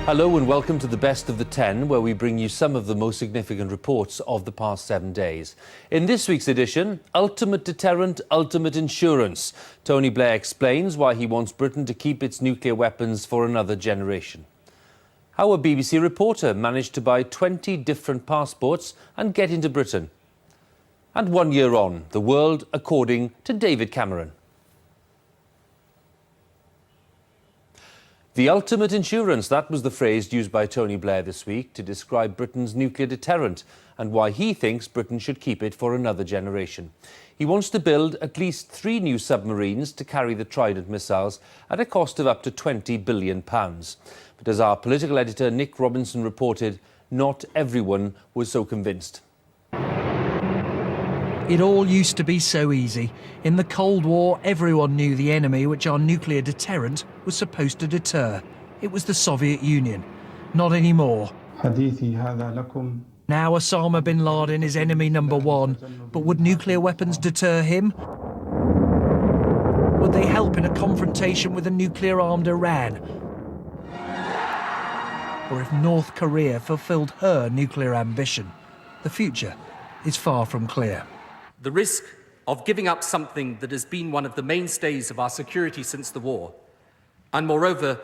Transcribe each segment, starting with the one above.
Hello and welcome to the Best of the 10, where we bring you some of the most significant reports of the past 7 days. In this week's edition, ultimate deterrent, ultimate insurance. Tony Blair explains why he wants Britain to keep its nuclear weapons for another generation. How a BBC reporter managed to buy 20 different passports and get into Britain. And 1 year on, the world according to David Cameron. The ultimate insurance, that was the phrase used by Tony Blair this week to describe Britain's nuclear deterrent and why he thinks Britain should keep it for another generation. He wants to build at least 3 new submarines to carry the Trident missiles at a cost of up to £20 billion. But as our political editor Nick Robinson reported, not everyone was so convinced. It all used to be so easy. In the Cold War, everyone knew the enemy which our nuclear deterrent was supposed to deter. It was the Soviet Union. Not anymore. Now Osama bin Laden is enemy number 1, but would nuclear weapons deter him? Would they help in a confrontation with a nuclear-armed Iran? Or if North Korea fulfilled her nuclear ambition? The future is far from clear. The risk of giving up something that has been one of the mainstays of our security since the war, and moreover,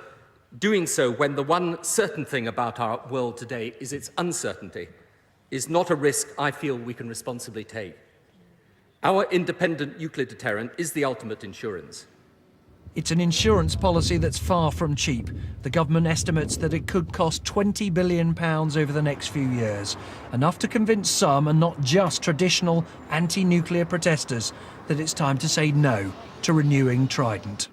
doing so when the one certain thing about our world today is its uncertainty, is not a risk I feel we can responsibly take. Our independent nuclear deterrent is the ultimate insurance. It's an insurance policy that's far from cheap. The government estimates that it could cost £20 billion over the next few years, enough to convince some, and not just traditional anti-nuclear protesters, that it's time to say no to renewing Trident.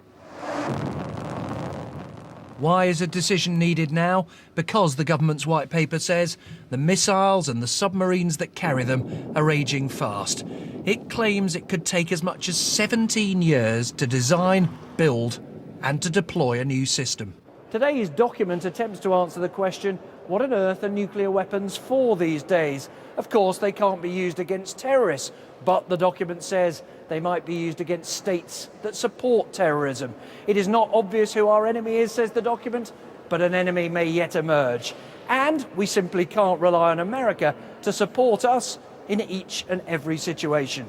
Why is a decision needed now? Because the government's white paper says the missiles and the submarines that carry them are aging fast. It claims it could take as much as 17 years to design, build and to deploy a new system. Today's document attempts to answer the question, what on earth are nuclear weapons for these days? Of course, they can't be used against terrorists, but the document says they might be used against states that support terrorism. It is not obvious who our enemy is, says the document, but an enemy may yet emerge. And we simply can't rely on America to support us in each and every situation.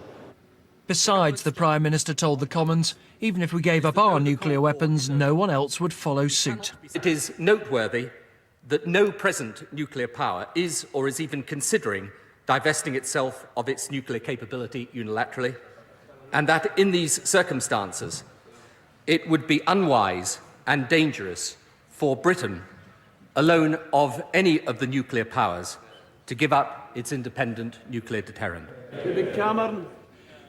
Besides, the Prime Minister told the Commons, even if we gave up our nuclear weapons, no one else would follow suit. It is noteworthy that no present nuclear power is or is even considering divesting itself of its nuclear capability unilaterally, and that in these circumstances it would be unwise and dangerous for Britain, alone of any of the nuclear powers, to give up its independent nuclear deterrent.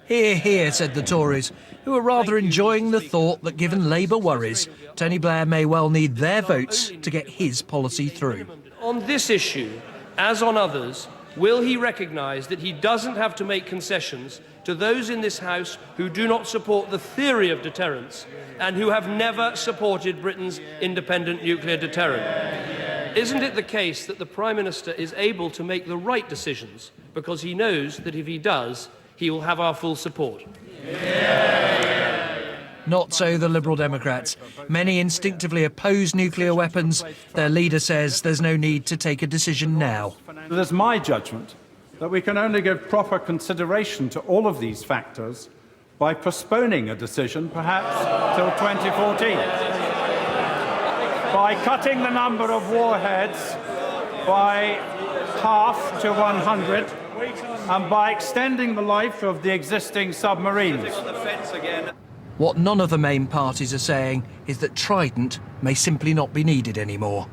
Hear, hear, said the Tories, who are rather enjoying the thought that given Labour worries, Tony Blair may well need their votes to get his policy through. On this issue, as on others, will he recognise that he doesn't have to make concessions to those in this House who do not support the theory of deterrence and who have never supported Britain's independent nuclear deterrent? Isn't it the case that the Prime Minister is able to make the right decisions because he knows that if he does, he will have our full support? Not so the Liberal Democrats. Many instinctively oppose nuclear weapons. Their leader says there's no need to take a decision now. It is my judgment that we can only give proper consideration to all of these factors by postponing a decision, perhaps till 2014, by cutting the number of warheads by half to 100, and by extending the life of the existing submarines. What none of the main parties are saying is that Trident may simply not be needed anymore.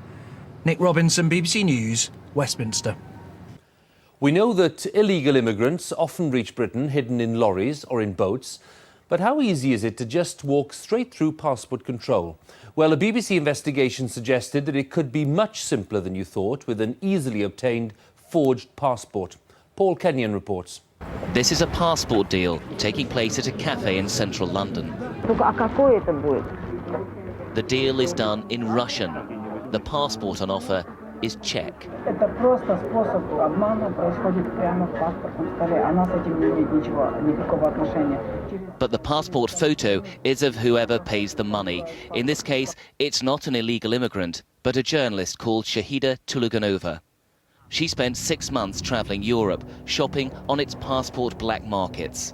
Nick Robinson, BBC News, Westminster. We know that illegal immigrants often reach Britain hidden in lorries or in boats, but how easy is it to just walk straight through passport control? Well, a BBC investigation suggested that it could be much simpler than you thought with an easily obtained forged passport. Paul Kenyon reports. This is a passport deal taking place at a cafe in central London. The deal is done in Russian. The passport on offer is check. Это просто способ обмана, происходит прямо в паспортном столе. Она с этим не имеет никакого отношения. But the passport photo is of whoever pays the money. In this case, it's not an illegal immigrant, but a journalist called Shahida Tuluganova. She spent 6 months travelling Europe, shopping on its passport black markets.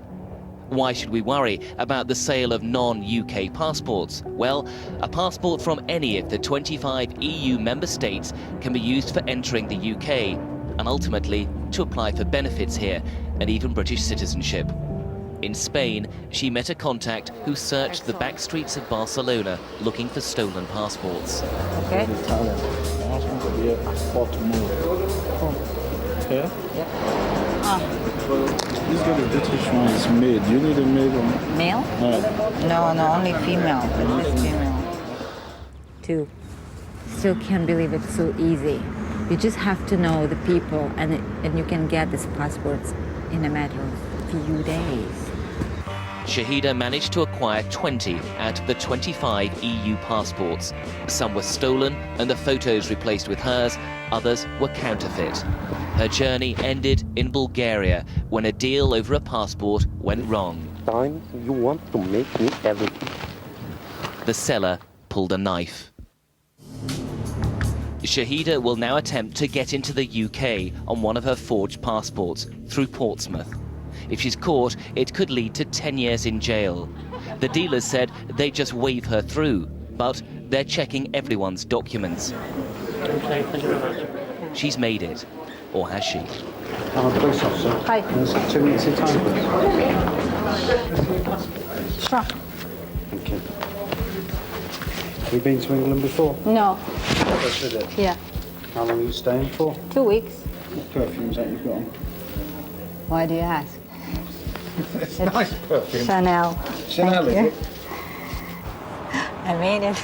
Why should we worry about the sale of non-UK passports? Well, a passport from any of the 25 EU member states can be used for entering the UK and ultimately to apply for benefits here and even British citizenship. In Spain, she met a contact who searched the back streets of Barcelona looking for stolen passports. Okay. Here? This got a British one, it's male. Do you need a male one? Male? No, only female. This is female. Too. Still can't believe it's so easy. You just have to know the people, and you can get these passports in a matter of a few days. Shahida managed to acquire 20 out of the 25 EU passports. Some were stolen and the photos replaced with hers, others were counterfeit. Her journey ended in Bulgaria when a deal over a passport went wrong. Time you want to make me everything. The seller pulled a knife. Shahida will now attempt to get into the UK on one of her forged passports through Portsmouth. If she's caught, it could lead to 10 years in jail. The dealers said they'd just wave her through, but they're checking everyone's documents. Okay, thank you very much. She's made it, or has she? I'm a police officer. Hi. Can I have 2 minutes of time, please? Sure. Thank you. Have you been to England before? No. That's with it. Yeah. How long are you staying for? 2 weeks. What perfumes that you've got on? Why do you ask? It's nice perfume. Chanel. Chanel, Thank is you. it? I made it.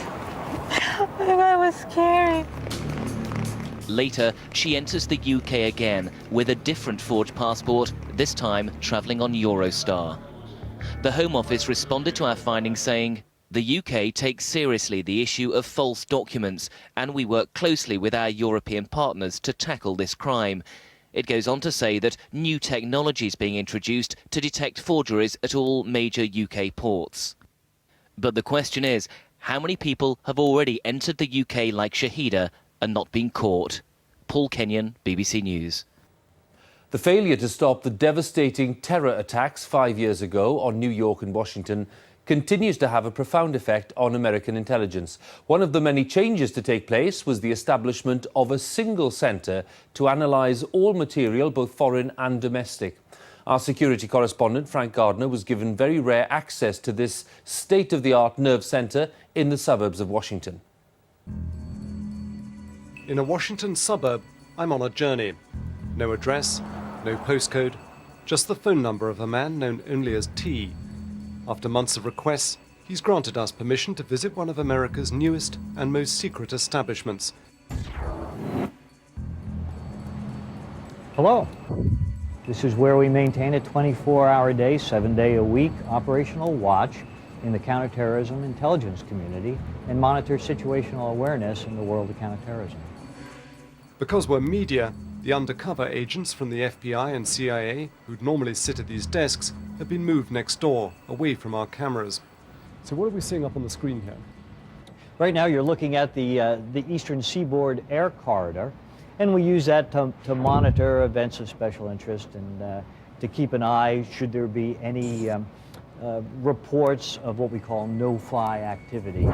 That was scary. Later, she enters the UK again with a different forged passport, this time travelling on Eurostar. The Home Office responded to our findings saying, "The UK takes seriously the issue of false documents and we work closely with our European partners to tackle this crime." It goes on to say that new technology is being introduced to detect forgeries at all major UK ports. But the question is, how many people have already entered the UK like Shahida and not been caught? Paul Kenyon, BBC News. The failure to stop the devastating terror attacks 5 years ago on New York and Washington continues to have a profound effect on American intelligence. One of the many changes to take place was the establishment of a single centre to analyse all material, both foreign and domestic. Our security correspondent, Frank Gardner, was given very rare access to this state-of-the-art nerve centre in the suburbs of Washington. In a Washington suburb, I'm on a journey. No address, no postcode, just the phone number of a man known only as T. After months of requests, he's granted us permission to visit one of America's newest and most secret establishments. Hello. This is where we maintain a 24-hour day, 7-day-a-week operational watch in the counterterrorism intelligence community and monitor situational awareness in the world of counterterrorism. Because we're media, the undercover agents from the FBI and CIA, who'd normally sit at these desks, have been moved next door, away from our cameras. So what are we seeing up on the screen here? Right now you're looking at the Eastern Seaboard Air Corridor, and we use that to monitor events of special interest and to keep an eye should there be any reports of what we call no-fly activity.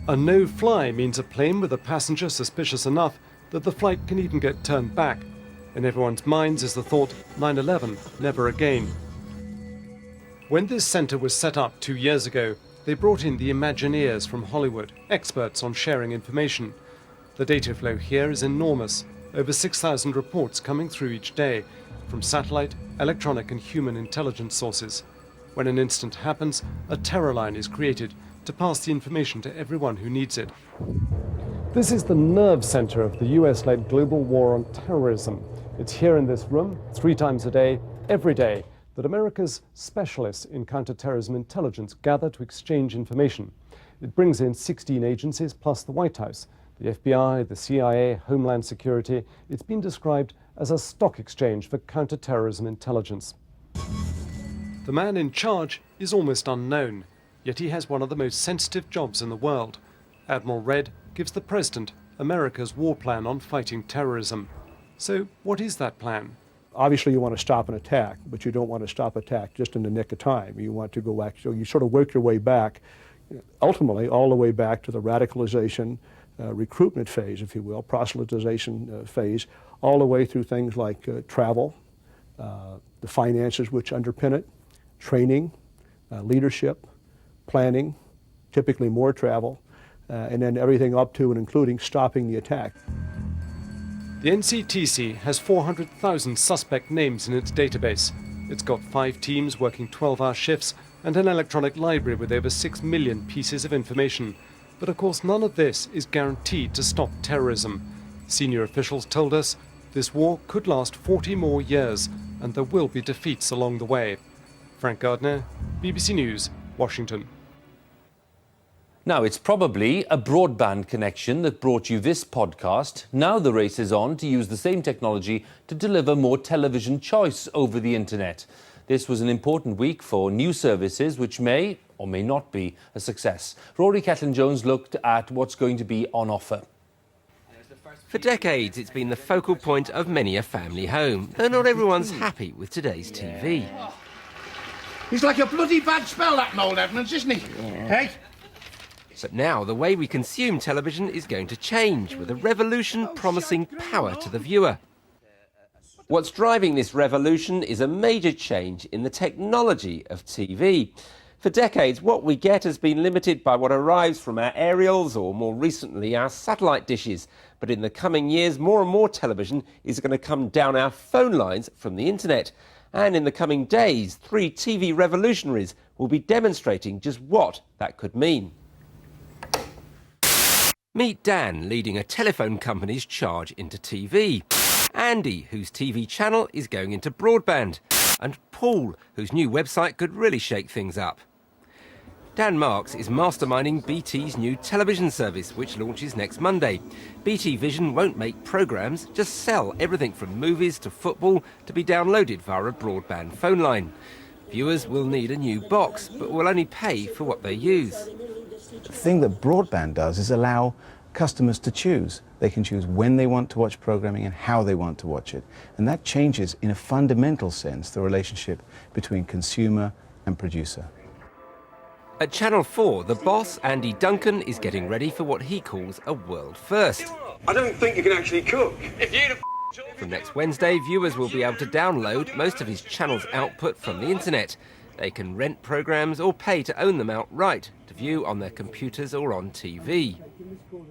A no-fly means a plane with a passenger suspicious enough that the flight can even get turned back. In everyone's minds is the thought, 9/11, never again. When this centre was set up 2 years ago, they brought in the Imagineers from Hollywood, experts on sharing information. The data flow here is enormous, over 6,000 reports coming through each day, from satellite, electronic and human intelligence sources. When an incident happens, a terror line is created to pass the information to everyone who needs it. This is the nerve center of the US-led global war on terrorism. It's here in this room, 3 times a day, every day, that America's specialists in counterterrorism intelligence gather to exchange information. It brings in 16 agencies plus the White House. The FBI, the CIA, Homeland Security, it's been described as a stock exchange for counter-terrorism intelligence. The man in charge is almost unknown, yet he has one of the most sensitive jobs in the world. Admiral Red gives the President America's war plan on fighting terrorism. So what is that plan? Obviously you want to stop an attack, but you don't want to stop attack just in the nick of time. You want to go back, so you sort of work your way back, ultimately all the way back to the radicalization, recruitment phase, if you will, proselytization phase, all the way through things like travel, the finances which underpin it, training, leadership, planning, typically more travel, and then everything up to and including stopping the attack. The NCTC has 400,000 suspect names in its database. It's got 5 teams working 12-hour shifts and an electronic library with over 6 million pieces of information. But of course none of this is guaranteed to stop terrorism. Senior officials told us this war could last 40 more years and there will be defeats along the way. Frank Gardner, BBC News, Washington. Now, it's probably a broadband connection that brought you this podcast. Now the race is on to use the same technology to deliver more television choice over the internet. This was an important week for new services which may or may not be a success. Rory Catlin-Jones looked at what's going to be on offer. For decades, it's been the focal point of many a family home, though not everyone's happy with today's TV. He's like a bloody bad spell, that Noel Edmonds, isn't he? Hey? But now the way we consume television is going to change, with a revolution promising power to the viewer. What's driving this revolution is a major change in the technology of TV. For decades, what we get has been limited by what arrives from our aerials or, more recently, our satellite dishes. But in the coming years, more and more television is going to come down our phone lines from the internet. And in the coming days, 3 TV revolutionaries will be demonstrating just what that could mean. Meet Dan, leading a telephone company's charge into TV. Andy, whose TV channel is going into broadband. And Paul, whose new website could really shake things up. Dan Marks is masterminding BT's new television service, which launches next Monday. BT Vision won't make programmes, just sell everything from movies to football to be downloaded via a broadband phone line. Viewers will need a new box, but will only pay for what they use. The thing that broadband does is allow customers to choose. They can choose when they want to watch programming and how they want to watch it. And that changes, in a fundamental sense, the relationship between consumer and producer. At Channel 4, the boss, Andy Duncan, is getting ready for what he calls a world first. I don't think you can actually cook. If you'd have From next Wednesday, viewers will be able to download most of his channel's output from the internet. They can rent programmes or pay to own them outright, to view on their computers or on TV.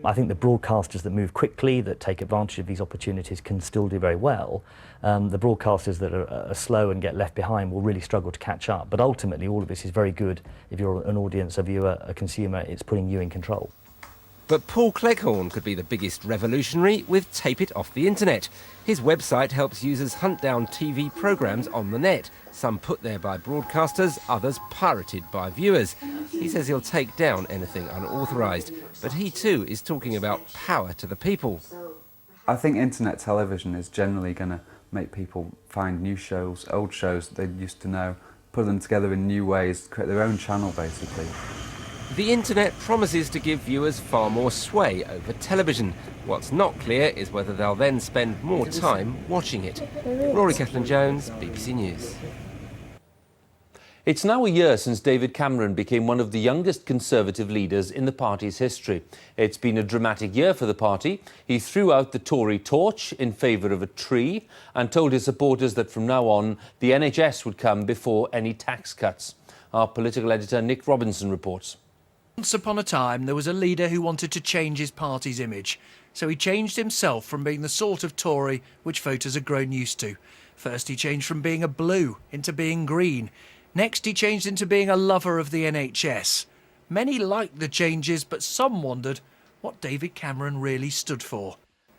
I think the broadcasters that move quickly, that take advantage of these opportunities, can still do very well. The broadcasters that are slow and get left behind will really struggle to catch up. But ultimately, all of this is very good if you're an audience, a viewer, a consumer. It's putting you in control. But Paul Cleghorn could be the biggest revolutionary with Tape It Off the Internet. His website helps users hunt down TV programmes on the net, some put there by broadcasters, others pirated by viewers. He says he'll take down anything unauthorised, but he too is talking about power to the people. I think internet television is generally going to make people find new shows, old shows that they used to know, put them together in new ways, create their own channel basically. The internet promises to give viewers far more sway over television. What's not clear is whether they'll then spend more time watching it. Rory Catlin-Jones, BBC News. It's now a year since David Cameron became one of the youngest Conservative leaders in the party's history. It's been a dramatic year for the party. He threw out the Tory torch in favour of a tree and told his supporters that from now on the NHS would come before any tax cuts. Our political editor Nick Robinson reports. Once upon a time, there was a leader who wanted to change his party's image. So he changed himself from being the sort of Tory which voters had grown used to. First, he changed from being a blue into being green. Next, he changed into being a lover of the NHS. Many liked the changes, but some wondered what David Cameron really stood for.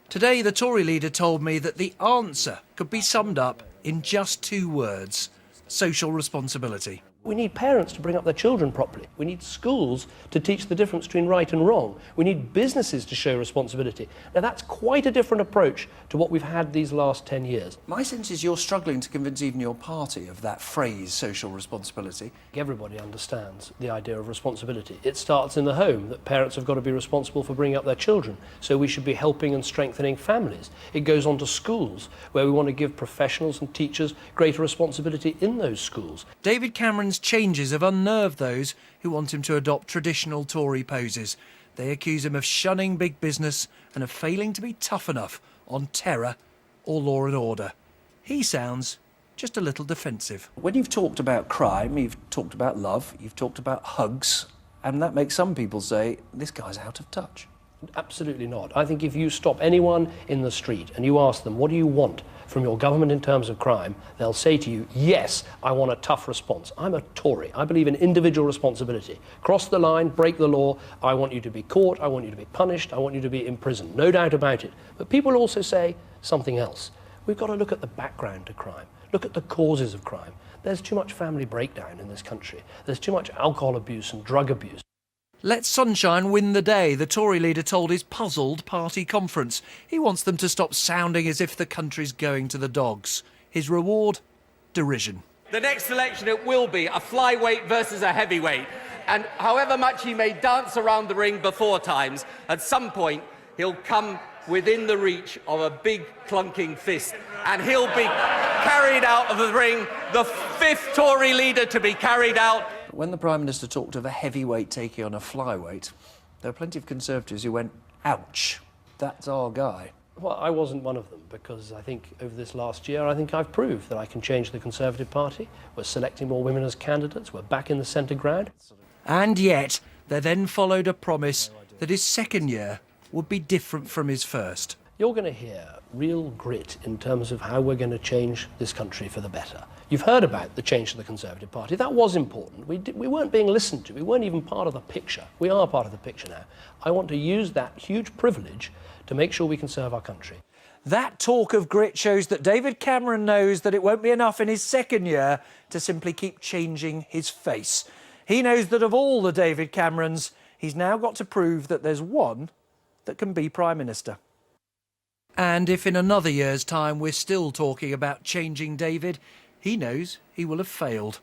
Today, the Tory leader told me that the answer could be summed up in just 2 words: social responsibility. We need parents to bring up their children properly. We need schools to teach the difference between right and wrong. We need businesses to show responsibility. Now, that's quite a different approach to what we've had these last 10 years. My sense is you're struggling to convince even your party of that phrase, social responsibility. Everybody understands the idea of responsibility. It starts in the home, that parents have got to be responsible for bringing up their children. So we should be helping and strengthening families. It goes on to schools, where we want to give professionals and teachers greater responsibility in those schools. David Cameron's changes have unnerved those who want him to adopt traditional Tory poses. They accuse him of shunning big business and of failing to be tough enough on terror or law and order. He sounds just a little defensive. When you've talked about crime, you've talked about love, you've talked about hugs, and that makes some people say, this guy's out of touch. Absolutely not. I think if you stop anyone in the street and you ask them, what do you want from your government in terms of crime, they'll say to you, yes, I want a tough response. I'm a Tory. I believe in individual responsibility. Cross the line, break the law. I want you to be caught. I want you to be punished. I want you to be imprisoned. No doubt about it. But people also say something else. We've got to look at the background to crime. Look at the causes of crime. There's too much family breakdown in this country. There's too much alcohol abuse and drug abuse. Let sunshine win the day, the Tory leader told his puzzled party conference. He wants them to stop sounding as if the country's going to the dogs. His reward? Derision. The next election, it will be a flyweight versus a heavyweight. And however much he may dance around the ring before times, at some point he'll come within the reach of a big clunking fist, and he'll be carried out of the ring, the fifth Tory leader to be carried out. When the Prime Minister talked of a heavyweight taking on a flyweight, there were plenty of Conservatives who went, ouch, that's our guy. Well, I wasn't one of them, because I think over this last year, I think I've proved that I can change the Conservative Party. We're selecting more women as candidates. We're back in the centre ground. And yet, there then followed a promise that his second year would be different from his first. You're going to hear real grit in terms of how we're going to change this country for the better. You've heard about the change to the Conservative Party. That was important. We weren't being listened to. We weren't even part of the picture. We are part of the picture now. I want to use that huge privilege to make sure we can serve our country. That talk of grit shows that David Cameron knows that it won't be enough in his second year to simply keep changing his face. He knows that of all the David Camerons, he's now got to prove that there's one that can be Prime Minister. And if in another year's time we're still talking about changing David, he knows he will have failed.